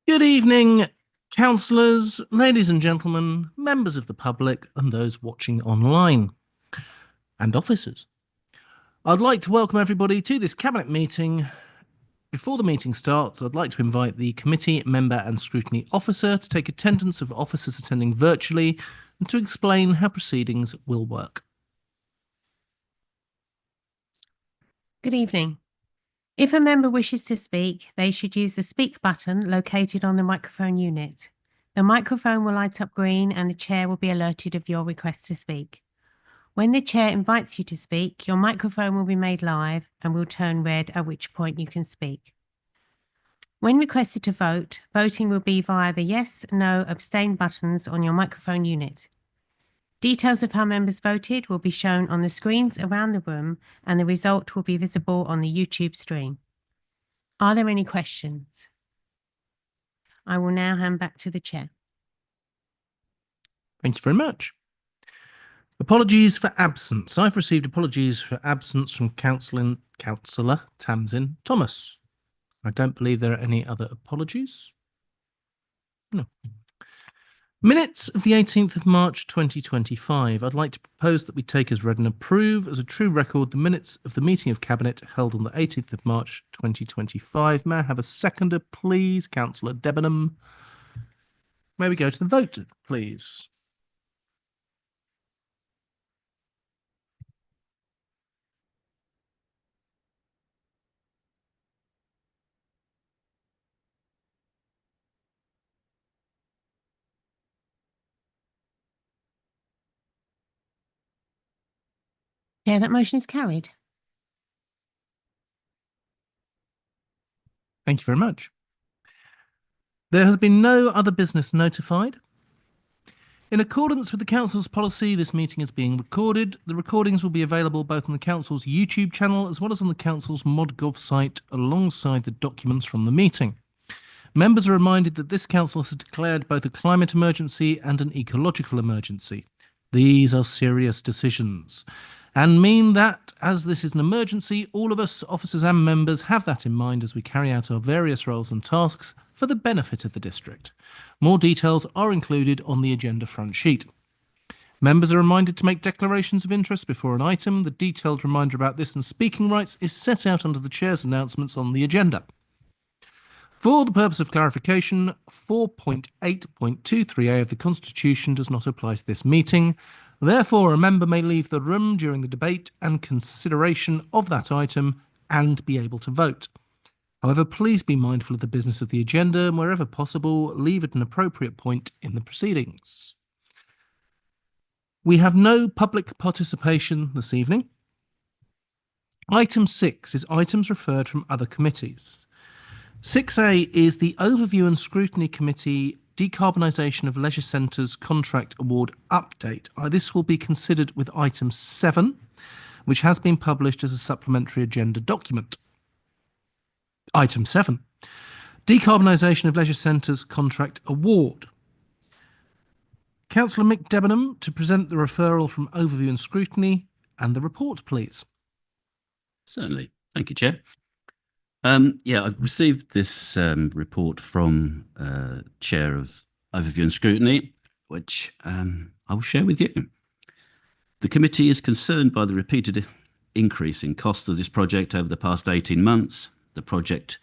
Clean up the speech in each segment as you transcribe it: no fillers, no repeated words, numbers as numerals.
Good evening, councillors, ladies and gentlemen, members of the public, and those watching online, and officers. I'd like to welcome everybody to this Cabinet meeting. Before the meeting starts, I'd like to invite the committee member and scrutiny officer to take attendance of officers attending virtually and to explain how proceedings will work. Good evening. If a member wishes to speak, they should use the speak button located on the microphone unit. The microphone will light up green and the chair will be alerted of your request to speak. When the chair invites you to speak, your microphone will be made live and will turn red, at which point you can speak. When requested to vote, voting will be via the yes, no, abstain buttons on your microphone unit. Details of how members voted will be shown on the screens around the room and the result will be visible on the YouTube stream. Are there any questions? I will now hand back to the chair. Thank you very much. Apologies for absence. I've received apologies for absence from Councillor Tamsin Thomas. I don't believe there are any other apologies. No. Minutes of the 18th of March 2025. I'd like to propose that we take as read and approve as a true record the minutes of the meeting of Cabinet held on the 18th of March 2025. May I have a seconder, please? Councillor Debenham. May we go to the vote, please? Yeah, that motion is carried. Thank you very much. There has been no other business notified. In accordance with the Council's policy, this meeting is being recorded. The recordings will be available both on the Council's YouTube channel as well as on the Council's ModGov site alongside the documents from the meeting. Members are reminded that this Council has declared both a climate emergency and an ecological emergency. These are serious decisions and mean that, as this is an emergency, all of us, officers and members, have that in mind as we carry out our various roles and tasks for the benefit of the district. More details are included on the agenda front sheet. Members are reminded to make declarations of interest before an item. The detailed reminder about this and speaking rights is set out under the Chair's announcements on the agenda. For the purpose of clarification, 4.8.23a of the Constitution does not apply to this meeting. Therefore, a member may leave the room during the debate and consideration of that item and be able to vote. However, please be mindful of the business of the agenda and wherever possible, leave at an appropriate point in the proceedings. We have no public participation this evening. Item 6 is items referred from other committees. 6A is the Overview and Scrutiny Committee Decarbonisation of Leisure Centres Contract Award Update. This will be considered with item 7, which has been published as a supplementary agenda document. Item 7, Decarbonisation of Leisure Centres Contract Award. Councillor Mick Debenham to present the referral from Overview and Scrutiny and the report, please. Certainly. Thank you, Chair. I've received this report from Chair of Overview and Scrutiny, which I will share with you. The committee is concerned by the repeated increase in costs of this project over the past 18 months. The project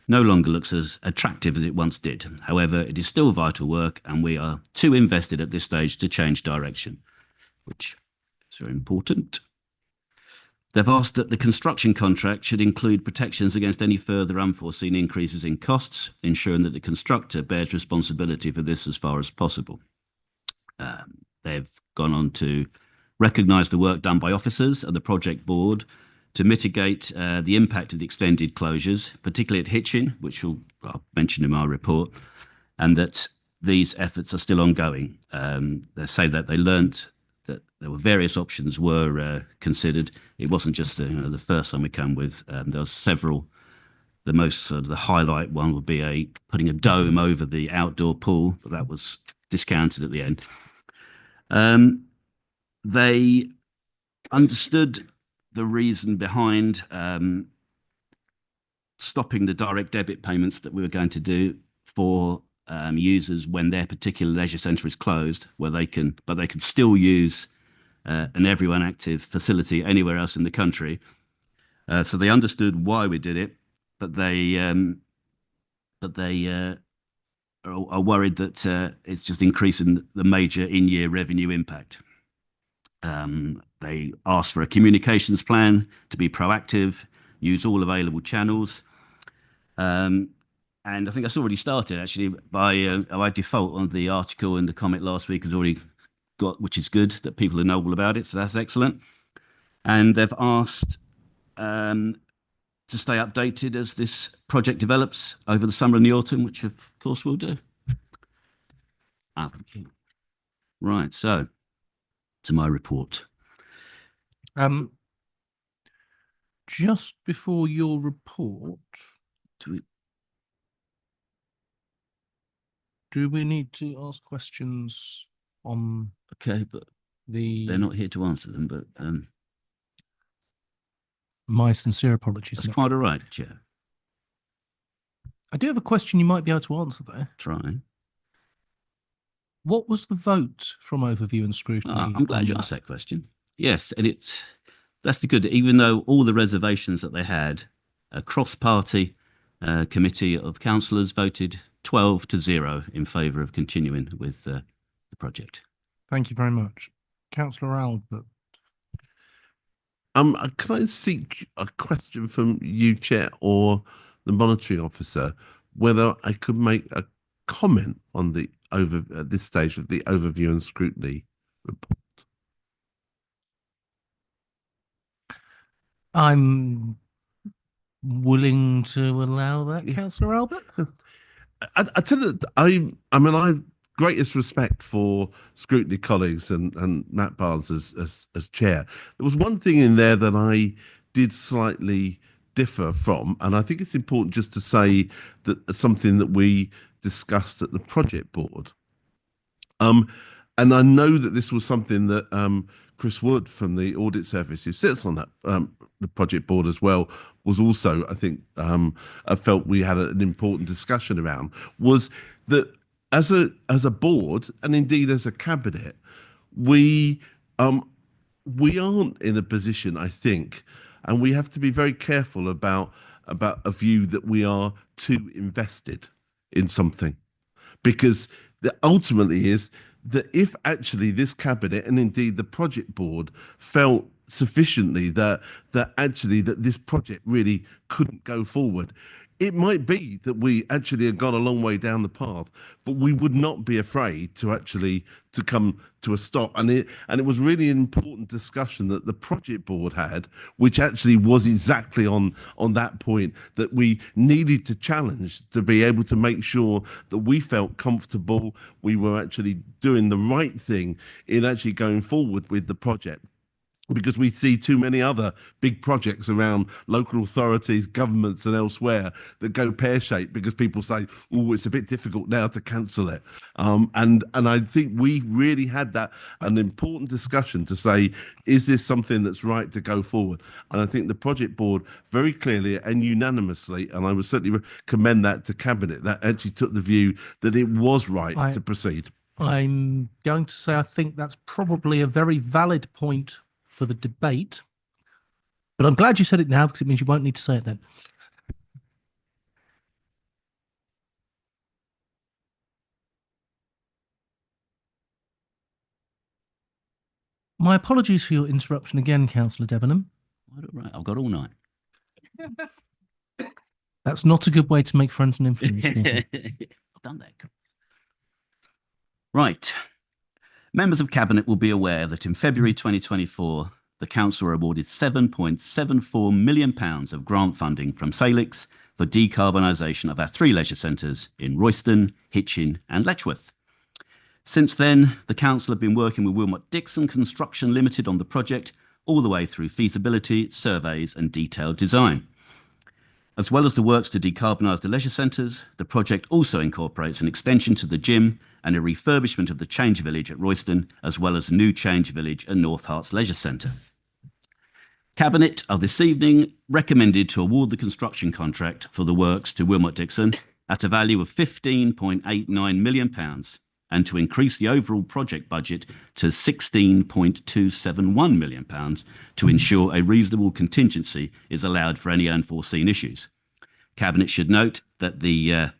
no longer looks as attractive as it once did. However, it is still vital work and we are too invested at this stage to change direction, which is very important. They've asked that the construction contract should include protections against any further unforeseen increases in costs, ensuring that the constructor bears responsibility for this as far as possible. They've gone on to recognise the work done by officers and the project board to mitigate the impact of the extended closures, particularly at Hitchin, which I'll mention in my report, and that these efforts are still ongoing. They say that they learnt that there were various options were considered. It wasn't just the first one we came with. There were several. The most the highlight one would be putting a dome over the outdoor pool, but that was discounted at the end. They understood the reason behind stopping the direct debit payments that we were going to do for users when their particular leisure centre is closed, but they can still use an everyone active facility anywhere else in the country. So they understood why we did it, but they are worried that it's just increasing the major in-year revenue impact. They asked for a communications plan to be proactive, use all available channels. And I think that's already started actually by default on the article and the comment last week has already got, which is good that people know all about it. So that's excellent. And they've asked to stay updated as this project develops over the summer and the autumn, which of course we'll do. Thank you. Right, so to my report. Just before your report, do we need to ask questions on Okay, but the... they're not here to answer them, but My sincere apologies. that's Nick. quite all right, Chair. I do have a question you might be able to answer there. Try. What was the vote from overview and scrutiny? I'm glad you asked that question. Yes, and that's the good. Even though all the reservations that they had, a cross-party committee of councillors voted 12-0 in favour of continuing with the project. Thank you very much. Councillor Albert. Can I seek a question from you, Chair, or the monitoring officer, whether I could make a comment on the at this stage of the overview and scrutiny report? I'm willing to allow that, Councillor Albert. I tell you, I mean, I've greatest respect for scrutiny colleagues and Matt Barnes as chair. There was one thing in there that I did slightly differ from, and I think it's important just to say that something that we discussed at the project board. And I know that this was something that Chris Wood from the audit service, who sits on that the project board as well, was also, I think, felt we had an important discussion around, was that as a board and indeed as a cabinet, we aren't in a position, I think, and we have to be very careful about a view that we are too invested in something, because the ultimately is that if actually this cabinet and indeed the project board felt sufficiently that actually that this project really couldn't go forward, it might be that we actually have gone a long way down the path, but we would not be afraid to actually to come to a stop. And it was really an important discussion that the project board had, which actually was exactly on that point, that we needed to challenge to be able to make sure that we felt comfortable, we were actually doing the right thing in actually going forward with the project. Because we see too many other big projects around local authorities, governments and elsewhere that go pear-shaped because people say, oh, it's a bit difficult now to cancel it. And I think we really had an important discussion to say, is this something that's right to go forward? And I think the project board very clearly and unanimously, and I would certainly commend that to Cabinet, that actually took the view that it was right to proceed. I'm going to say I think that's probably a very valid point for the debate, but I'm glad you said it now because it means you won't need to say it then. My apologies for your interruption again, Councillor Debenham. Right, I've got all night. That's not a good way to make friends and influence people. I've done that. Right. Members of Cabinet will be aware that in February 2024, the Council were awarded £7.74 million of grant funding from Salix for decarbonisation of our 3 leisure centres in Royston, Hitchin and Letchworth. Since then, the Council have been working with Wilmot Dixon Construction Limited on the project all the way through feasibility, surveys and detailed design. As well as the works to decarbonise the leisure centres, the project also incorporates an extension to the gym and a refurbishment of the Change Village at Royston, as well as a new Change Village at North Herts Leisure Centre. Cabinet are this evening recommended to award the construction contract for the works to Wilmot Dixon at a value of £15.89 million and to increase the overall project budget to £16.271 million to ensure a reasonable contingency is allowed for any unforeseen issues. Cabinet should note that the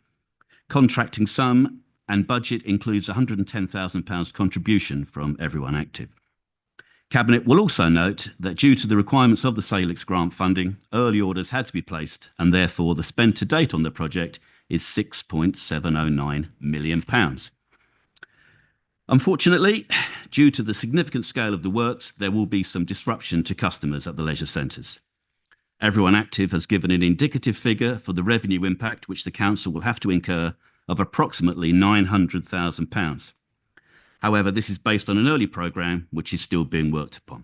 contracting sum and budget includes £110,000 contribution from Everyone Active. Cabinet will also note that due to the requirements of the Salix grant funding, early orders had to be placed, and therefore the spend to date on the project is £6.709 million. Unfortunately, due to the significant scale of the works, there will be some disruption to customers at the leisure centres. Everyone Active has given an indicative figure for the revenue impact which the council will have to incur of approximately £900,000. However, this is based on an early programme which is still being worked upon.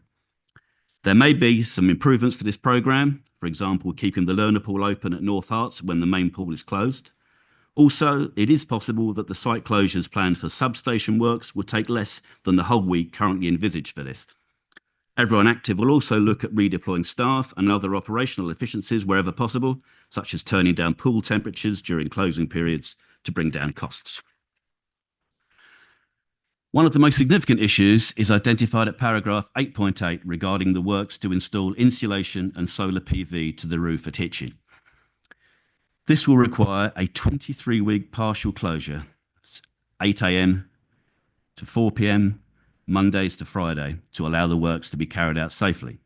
There may be some improvements to this programme, for example, keeping the learner pool open at North Herts when the main pool is closed. Also, it is possible that the site closures planned for substation works will take less than the whole week currently envisaged for this. Everyone Active will also look at redeploying staff and other operational efficiencies wherever possible, such as turning down pool temperatures during closing periods to bring down costs. One of the most significant issues is identified at paragraph 8.8 regarding the works to install insulation and solar PV to the roof at Hitchin. This will require a 23-week partial closure, 8 a.m. to 4 p.m, Mondays to Friday, to allow the works to be carried out safely.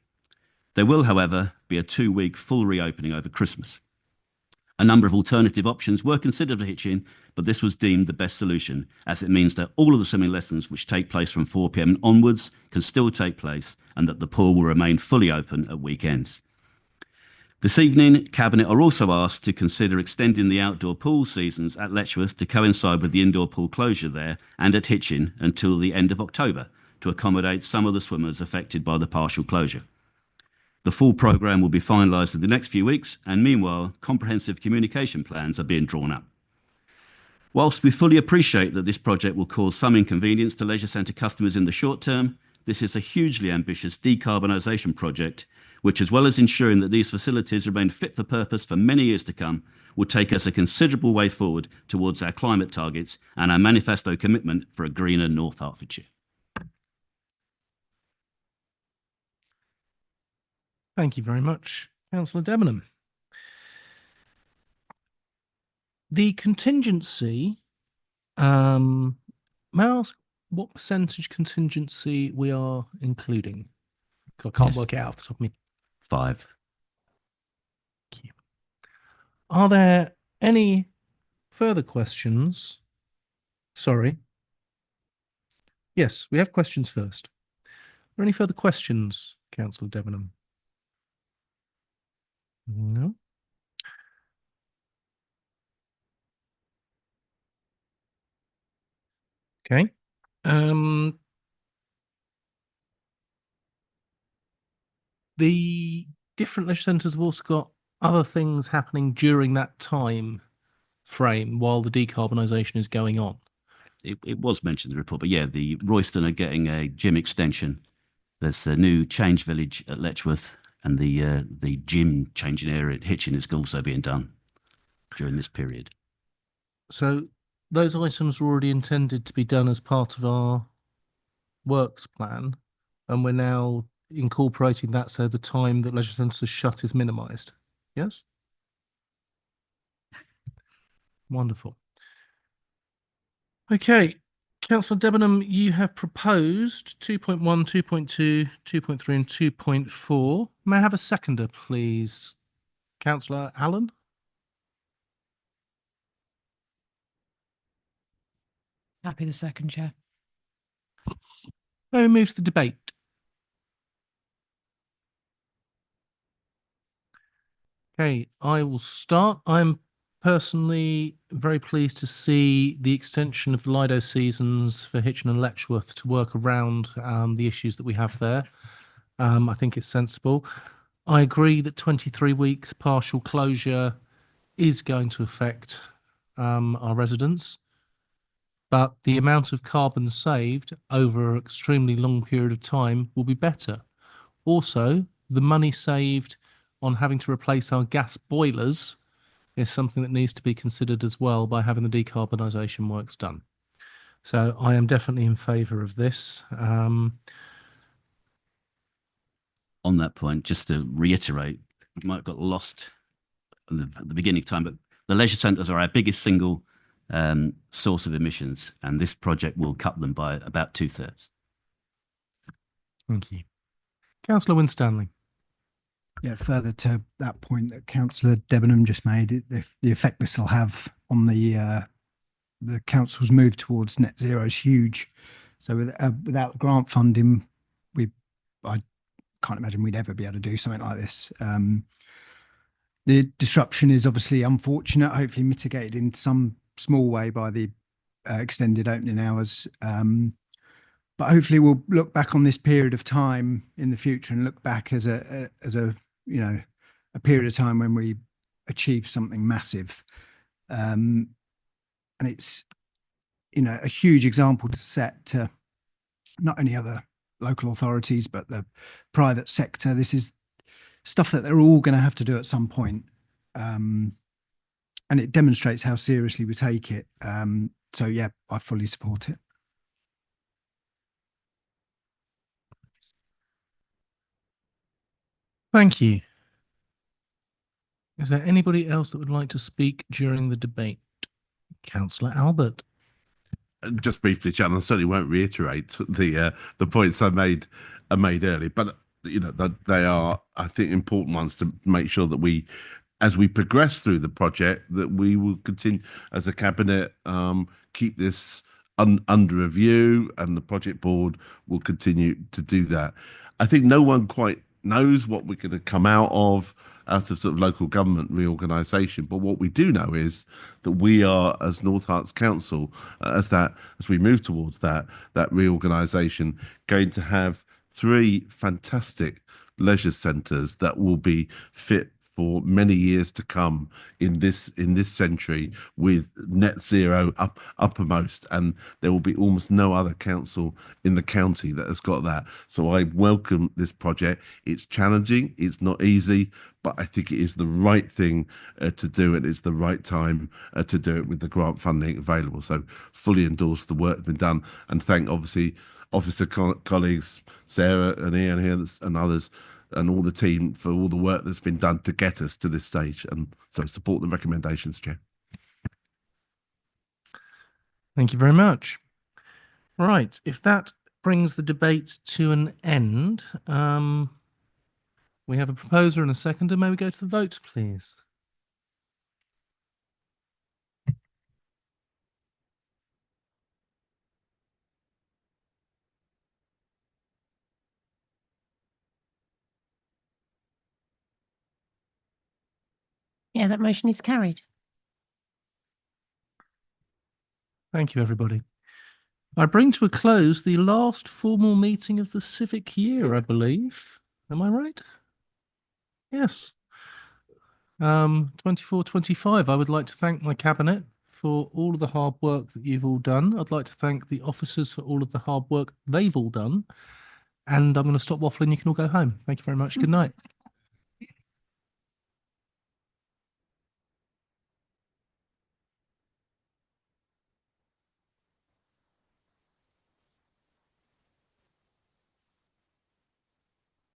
There will, however, be a 2-week full reopening over Christmas. A number of alternative options were considered for Hitchin, but this was deemed the best solution, as it means that all of the swimming lessons which take place from 4 p.m. onwards can still take place, and that the pool will remain fully open at weekends. This evening, Cabinet are also asked to consider extending the outdoor pool seasons at Letchworth to coincide with the indoor pool closure there and at Hitchin until the end of October, to accommodate some of the swimmers affected by the partial closure. The full programme will be finalised in the next few weeks, and meanwhile, comprehensive communication plans are being drawn up. Whilst we fully appreciate that this project will cause some inconvenience to leisure centre customers in the short term, this is a hugely ambitious decarbonisation project, which, as well as ensuring that these facilities remain fit for purpose for many years to come, will take us a considerable way forward towards our climate targets and our manifesto commitment for a greener North Hertfordshire. Thank you very much, Councillor Debenham. The contingency, may I ask what percentage contingency we are including? I can't Yes. work it out off the top of me. 5. Thank you. Are there any further questions? Sorry. Yes, we have questions first. Are there any further questions, Councillor Debenham? No. Okay. The different leisure centres have also got other things happening during that time frame while the decarbonisation is going on. It was mentioned in the report, but yeah, the Royston are getting a gym extension. There's a new change village at Letchworth, and the gym changing area at Hitchin is also being done during this period. So those items were already intended to be done as part of our works plan, and we're now incorporating that so the time that leisure centres are shut is minimised. Yes? Wonderful. Okay, Councillor Debenham, you have proposed 2.1, 2.2, 2.3 and 2.4. May I have a seconder, please? Councillor Allen? Happy the second, Chair. May we move to the debate? Okay, I will start. I'm personally very pleased to see the extension of the Lido seasons for Hitchin and Letchworth to work around the issues that we have there. I think it's sensible. I agree that 23 weeks partial closure is going to affect our residents, but the amount of carbon saved over an extremely long period of time will be better. Also, the money saved on having to replace our gas boilers is something that needs to be considered as well by having the decarbonisation works done. So I am definitely in favour of this. On that point, just to reiterate, we might have got lost at the beginning of time, but the leisure centres are our biggest single source of emissions, and this project will cut them by about 2/3. Thank you. Councillor Winstanley. Yeah, further to that point that Councillor Debenham just made, the effect this will have on the council's move towards net zero is huge. So without the grant funding, I can't imagine we'd ever be able to do something like this. The disruption is obviously unfortunate, hopefully mitigated in some small way by the extended opening hours. But hopefully we'll look back on this period of time in the future and look back as a period of time when we achieved something massive. And it's, a huge example to set to not only other local authorities, but the private sector. This is stuff that they're all going to have to do at some point. And it demonstrates how seriously we take it. So yeah, I fully support it. Thank you. Is there anybody else that would like to speak during the debate? Councillor Albert. Just briefly, Shannon, I certainly won't reiterate the points I made earlier, but that they are, I think, important ones to make sure that we, as we progress through the project, that we will continue as a cabinet, keep this under review, and the project board will continue to do that. I think no one quite knows what we're going to come out of sort of local government reorganisation, but what we do know is that we are, as North Herts Council, as we move towards that reorganisation, going to have 3 fantastic leisure centres that will be fit for many years to come in this century, with net zero uppermost, and there will be almost no other council in the county that has got that. So I welcome this project. It's challenging, it's not easy, but I think it is the right thing to do it. It's the right time to do it with the grant funding available. So fully endorse the work that's been done, and thank obviously officer colleagues Sarah and Ian here and others and all the team for all the work that's been done to get us to this stage. And so support the recommendations, Chair. Thank you very much. Right, if that brings the debate to an end, we have a proposer and a seconder. May we go to the vote, please? Yeah, that motion is carried. Thank you, everybody. I bring to a close the last formal meeting of the civic year, I believe. Am I right? Yes. 24-25. I would like to thank my cabinet for all of the hard work that you've all done. I'd like to thank the officers for all of the hard work they've all done. And I'm going to stop waffling. You can all go home. Thank you very much. Good night.